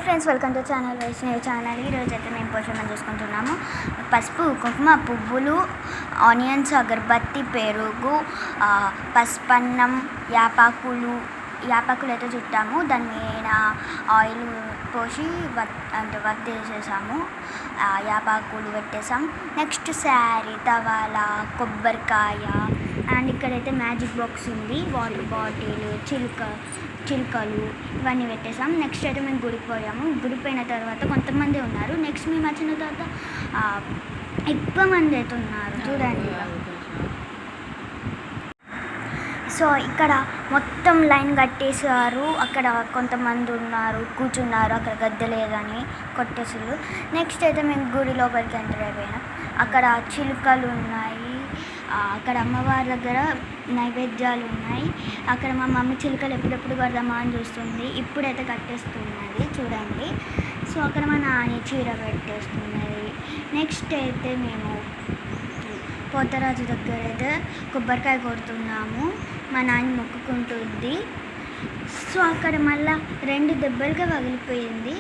Friends, welcome to channel Vaishnavi channel. ఈరోజు అయితే మేము పోషణ చూసుకుంటున్నాము. పసుపు, కుంకుమ, పువ్వులు, ఆనియన్స్, అగరబత్తి, పెరుగు, పసుపన్నం, యాపాకులు అయితే చుట్టాము. దాని మీద ఆయిల్ పోసి వత్తేసేసాము, యాపాకులు పెట్టేసాం. నెక్స్ట్ శారీ, తవాలా, కొబ్బరికాయ అండ్ ఇక్కడైతే మ్యాజిక్ బాక్స్ ఉంది, వాటర్ బాటిల్, చిలుకలు ఇవన్నీ పెట్టేసాం. నెక్స్ట్ అయితే మేము గుడిపోయాము. గుడిపోయిన తర్వాత కొంతమంది ఉన్నారు. నెక్స్ట్ మేము వచ్చిన తర్వాత ఎక్కువ మంది అయితే ఉన్నారు చూడండి. సో ఇక్కడ మొత్తం లైన్ కట్టేసారు. అక్కడ కొంతమంది ఉన్నారు, కూర్చున్నారు. అక్కడ గద్దె లేదని కొట్టేసారు. నెక్స్ట్ అయితే మేము గుడి లోపలికి ఎంటర్ అయిపోయినాం. అక్కడ చిలుకలు ఉన్నాయి, అక్కడ అమ్మవారి దగ్గర నైవేద్యాలు ఉన్నాయి. అక్కడ మా మమ్మీ చిలుకలు ఎప్పుడెప్పుడు కడదామా అని చూస్తుంది. ఇప్పుడైతే కట్టేస్తున్నది చూడండి. సో అక్కడ మా నాని చీర పెట్టేస్తున్నది. నెక్స్ట్ అయితే మేము పోతరాజు దగ్గర అయితే కొబ్బరికాయ కొడుతున్నాము. మా నాన్న మొక్కుకుంటుంది. సో అక్కడ మళ్ళీ 2 దెబ్బలుగా పగిలిపోయింది.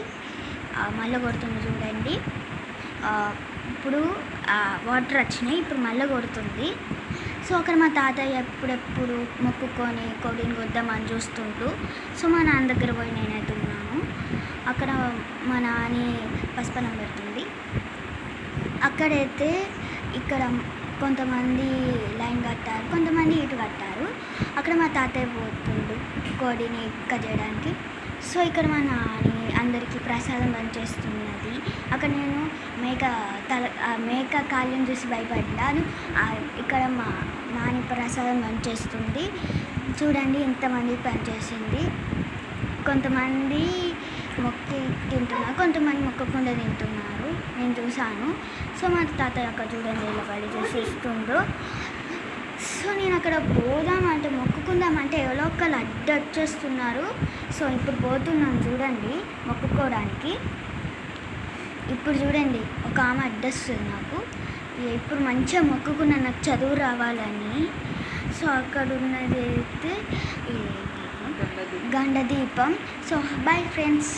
మళ్ళీ కొడుతుంది చూడండి. ఇప్పుడు వాటర్ వచ్చినాయి, ఇప్పుడు మళ్ళీ కొడుతుంది. సో అక్కడ మా తాతయ్య ఎప్పుడెప్పుడు మొక్కుకొని కొడిని కొద్దామని చూస్తుంటూ, సో మా నాన్న దగ్గర పోయి నేనైతే ఉన్నాను. అక్కడ మా నాని పసుపన్నం పెడుతుంది. అక్కడైతే ఇక్కడ కొంతమంది లైన్ కట్టారు, కొంతమంది ఇటు కట్టారు. అక్కడ మా తాతయ్య పోతుండు కోడిని చేయడానికి. సో ఇక్కడ మా నాని అందరికీ ప్రసాదం పనిచేస్తున్నది. అక్కడ నేను మేక కాళ్ళని చూసి భయపడ్డాను. ఇక్కడ మా నాని ప్రసాదం పనిచేస్తుంది చూడండి. ఎంతమంది పనిచేసింది. కొంతమంది మొక్కి తింటున్నారు, కొంతమంది మొక్కకుండా తింటున్నారు, నేను చూశాను. సో మా తాతయ్య అక్కడ చూడండి ఇలా పడి చేసేస్తుండ్రు. సో నేను అక్కడ పోదామంటే మొక్కుకుందామంటే ఎవరో ఒకళ్ళు అడ్డొచ్చేస్తున్నారు. సో ఇప్పుడు పోతున్నాను చూడండి మొక్కుకోవడానికి. ఇప్పుడు చూడండి ఒక ఆమె అడ్డొస్తుంది నాకు. ఇప్పుడు మంచిగా మొక్కుకున్న నాకు చదువు రావాలని. సో అక్కడ ఉన్నది అయితే గండ దీపం. So bye friends.